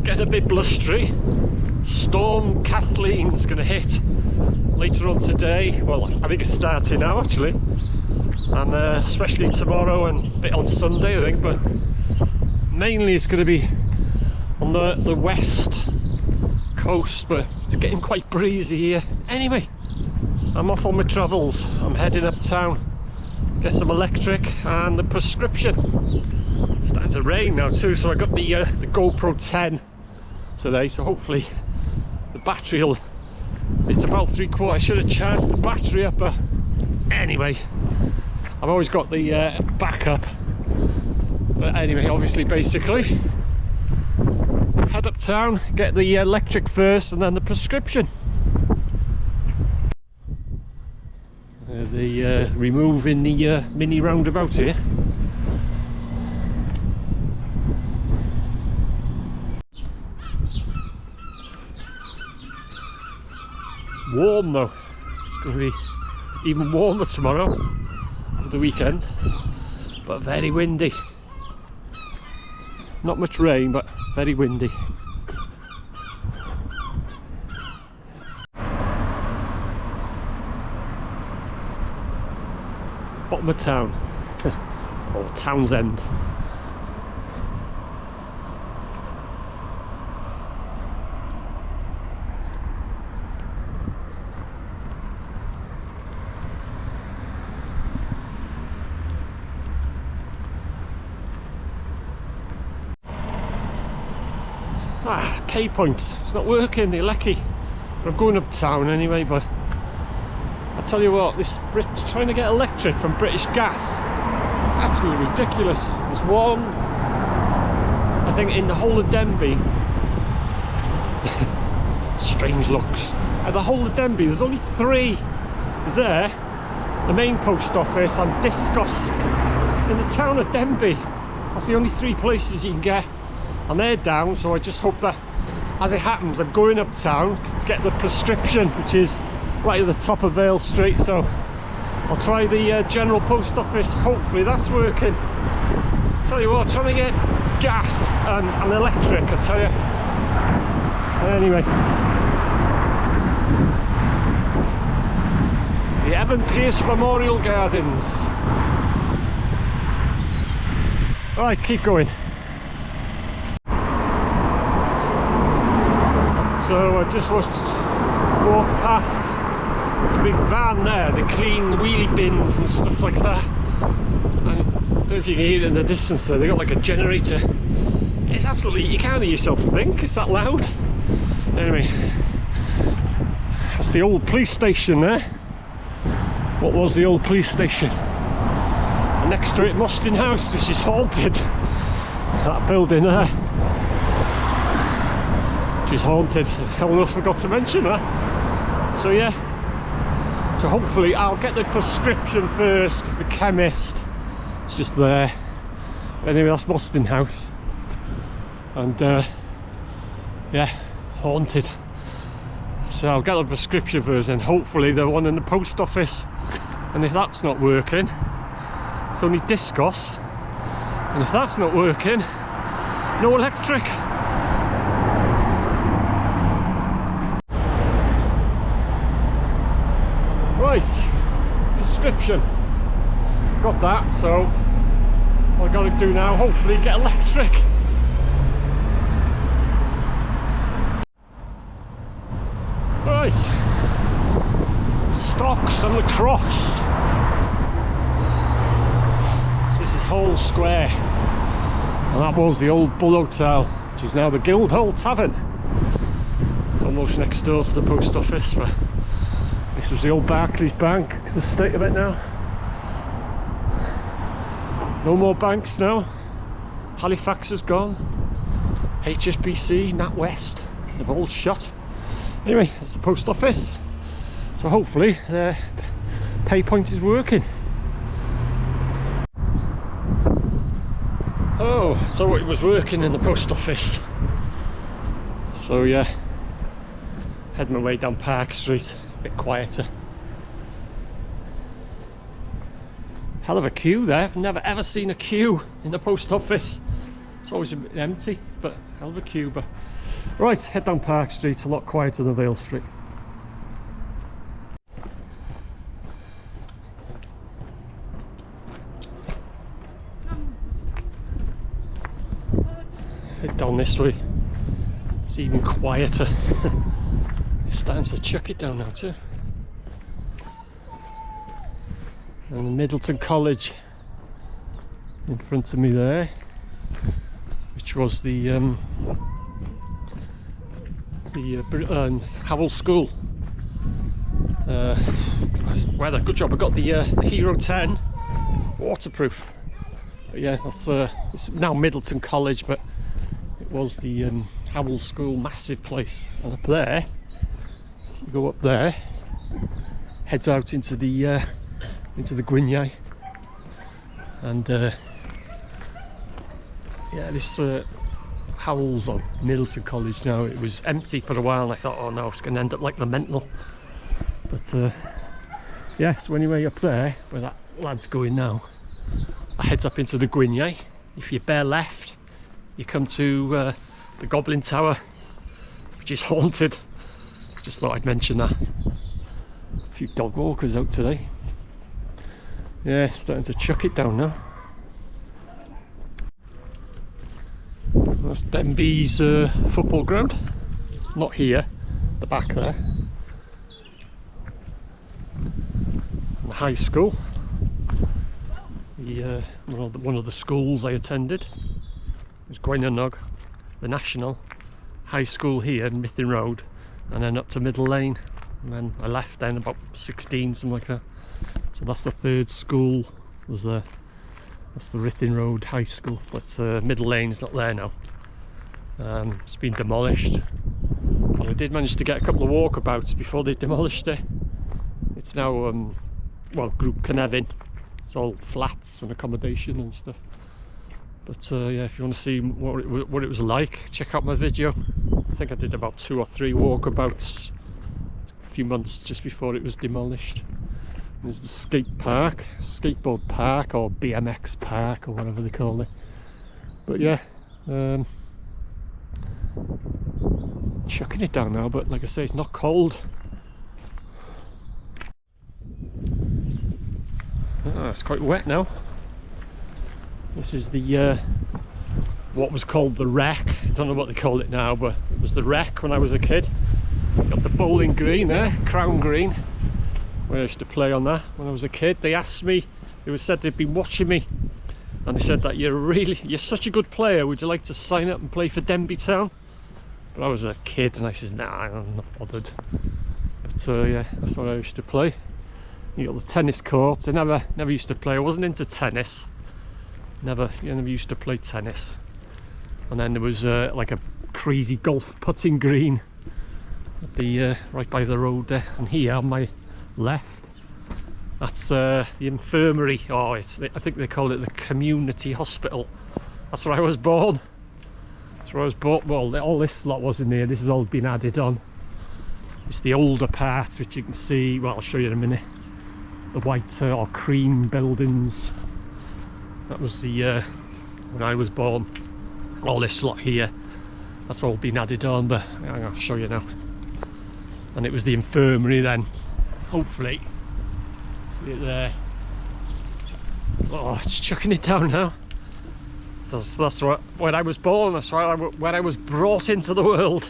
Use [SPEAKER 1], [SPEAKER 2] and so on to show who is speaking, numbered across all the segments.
[SPEAKER 1] getting a bit blustery. Storm Kathleen's going to hit later on today. Well, I think it's starting now actually, and especially tomorrow and a bit on Sunday I think, but mainly it's going to be on the west coast, but it's getting quite breezy here. Anyway, I'm off on my travels. I'm heading uptown, get some electric and the prescription. It's starting to rain now too, so I got the GoPro 10 today, so hopefully the battery will, it's about 3/4. I should have charged the battery up, but anyway, I've always got the backup. But anyway, obviously, basically head uptown, get the electric first and then the prescription. Removing the mini roundabout here. Warm though, it's going to be even warmer tomorrow for the weekend, but very windy. Not much rain, but very windy. Bottom of town, or Townsend. Pay point, it's not working, the leccy. I'm going uptown anyway, but I tell you what, this Brit's trying to get electric from British Gas. It's absolutely ridiculous. There's one, I think, in the whole of Denbigh. Strange looks. At the whole of Denbigh, there's only 3. Is there? The main post office and Discos in the town of Denbigh. That's the only 3 places you can get, and they're down. So I just hope that, as it happens, I'm going uptown to get the prescription, which is right at the top of Vale Street. So I'll try the general post office. Hopefully that's working. Tell you what, trying to get gas and electric, I tell you. Anyway, the Evan Pierce Memorial Gardens. Alright, keep going. So I just walked past this big van there. They clean the wheelie bins and stuff like that. And I don't know if you can hear it in the distance there. They got like a generator. It's absolutely, you can't hear yourself think, it's that loud. Anyway, that's the old police station there. What was the old police station? And next to it, Mostyn House, which is haunted. That building there, which is haunted. I almost forgot to mention that. So yeah, so hopefully I'll get the prescription first, because the chemist is just there. Anyway, that's Mostyn House. And yeah, haunted. So I'll get the prescription first, and hopefully the one in the post office. And if that's not working, it's only Discos. And if that's not working, no electric. Right, prescription. Got that, so what I've got to do now, hopefully get electric. Right, Stocks and the Cross. So this is Hall Square, and that was the old Bull Hotel, which is now the Guildhall Tavern. Almost next door to the post office, but this was the old Barclays Bank, the state of it now. No more banks now. Halifax is gone. HSBC, NatWest, they've all shut. Anyway, it's the post office. So hopefully the pay point is working. Oh, so it was working in the post office. So yeah, head my way down Park Street, a bit quieter. Hell of a queue there. I've never ever seen a queue in the post office. It's always a bit empty, but hell of a queue. But right, head down Park Street, a lot quieter than Vale Street. Head down this way, it's even quieter. It's starting to chuck it down now too. And the Middleton College in front of me there, which was the Howell School. Weather, good job. I got the Hero 10 waterproof. But yeah, that's it's now Middleton College, but it was the Howell School, massive place. And up there, you go up there, heads out into the Gwynion, and yeah, this Howell's or Middleton College now. It was empty for a while, and I thought, oh no, it's going to end up like the Mental. But yeah, so anyway, up there where that lad's going now, I heads up into the Gwynion. If you bear left, you come to the Goblin Tower, which is haunted. Just thought I'd mention that. A few dog walkers out today. Yeah, starting to chuck it down now. That's Denbigh's football ground. Not here, the back there. The high school. The one of the schools I attended was Gwynion, the National High School here in Mythin Road, and then up to Middle Lane, and then I left then about 16, something like that. So that's the third school, was there. That's the Mythin Road High School, but Middle Lane's not there now. It's been demolished, but I did manage to get a couple of walkabouts before they demolished it. It's now well, Group Cynefin. It's all flats and accommodation and stuff. But yeah, if you want to see what it was like, check out my video. I think I did about 2 or 3 walkabouts a few months just before it was demolished. There's the skateboard park, or BMX park, or whatever they call it. But yeah, chucking it down now, but like I say, it's not cold. It's quite wet now. This is the what was called the Wreck. I don't know what they call it now, but it was the Wreck when I was a kid. Got the bowling green there, Crown Green, where I used to play on that when I was a kid. They asked me, they said they'd been watching me, and they said that you're such a good player, would you like to sign up and play for Denbigh Town? But I was a kid and I said, nah, I'm not bothered. But yeah, that's what I used to play. You got the tennis courts. I never used to play. I wasn't into tennis. Never used to play tennis. And then there was like a crazy golf putting green at the right by the road there. And here on my left, that's the infirmary. Oh, I think they call it the community hospital. That's where I was born. That's where I was born. Well, all this lot wasn't there. This has all been added on. It's the older part, which you can see. Well, I'll show you in a minute. The white or cream buildings. That was the when I was born. All this lot here, that's all been added on, but I'll show you now. And it was the infirmary then. Hopefully, see it there. Oh, it's chucking it down now. So that's where I was born. That's where I was brought into the world.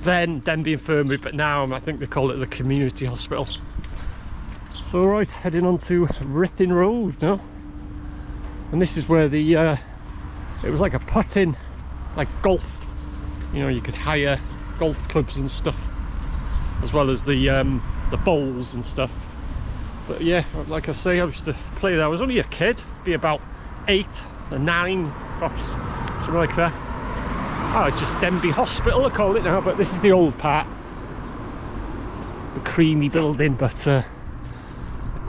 [SPEAKER 1] Then Denbigh Infirmary, but now I think they call it the community hospital. So right, heading on to Mythin Road now, and this is where the it was like a putting, like golf. You know, you could hire golf clubs and stuff, as well as the bowls and stuff. But yeah, like I say, I used to play there. I was only a kid, be about 8 or 9, perhaps, something like that. Oh, just Denbigh Hospital I call it now, but this is the old part, the creamy building. But I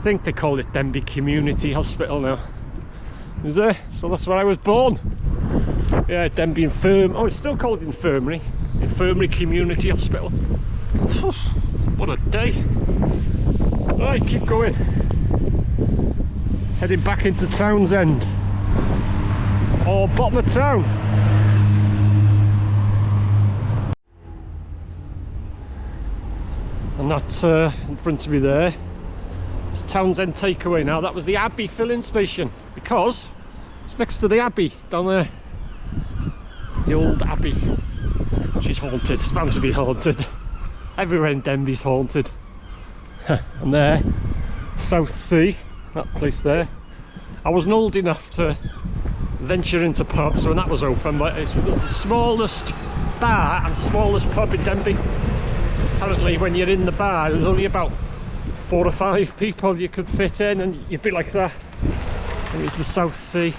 [SPEAKER 1] think they call it Denbigh Community Hospital now. Is there? So that's where I was born. Yeah, Denbigh Infirmary. Oh, it's still called Infirmary. Infirmary Community Hospital. What a day. Right, keep going. Heading back into Townsend. or bottom of town. And that's in front of me there. It's Townsend Takeaway now. That was the Abbey filling station because it's next to the Abbey down there. The old Abbey. She's haunted. It's bound to be haunted. Everywhere in Denbigh's haunted. And there, South Sea, that place there. I wasn't old enough to venture into pubs when that was open, but it was the smallest bar and smallest pub in Denbigh. Apparently when you're in the bar, there's only about 4 or 5 people you could fit in, and you'd be like that. And it's the South Sea.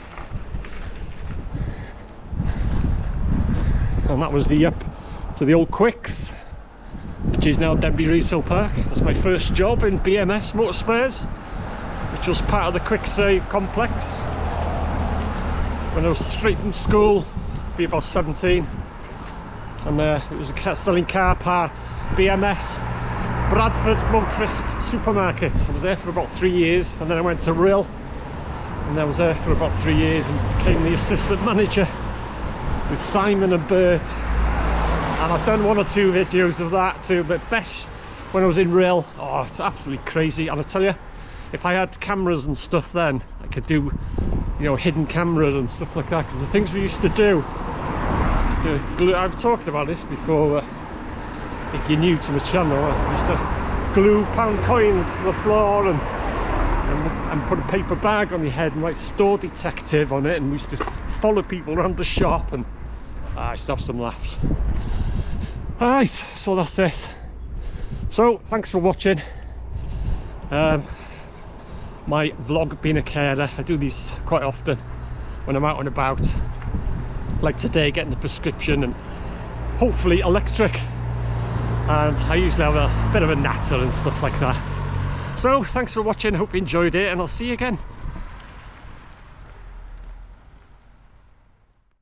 [SPEAKER 1] And that was the up to the old Quicks, which is now Denbigh Resale Park. That's my first job in BMS Motor Spares, which was part of the Quick Save complex. When I was straight from school, be about 17, and it was selling car parts. BMS, Bradford Motorist Supermarket. I was there for about 3 years, and then I went to Rill, and I was there for about 3 years and became the assistant manager with Simon and Bert. And I've done 1 or 2 videos of that too, but best when I was in Rill. Oh, it's absolutely crazy. And I tell you, if I had cameras and stuff then, I could do, you know, hidden cameras and stuff like that, because the things we used to do is to glue. I've talked about this before, if you're new to the channel. I used to glue pound coins to the floor and put a paper bag on your head and write store detective on it, and we used to follow people around the shop, and I used to have some laughs. Alright, so that's it. So thanks for watching my vlog being a carer. I do these quite often when I'm out and about, like today, getting the prescription and hopefully electric, and I usually have a bit of a natter and stuff like that. So thanks for watching, hope you enjoyed it, and I'll see you again.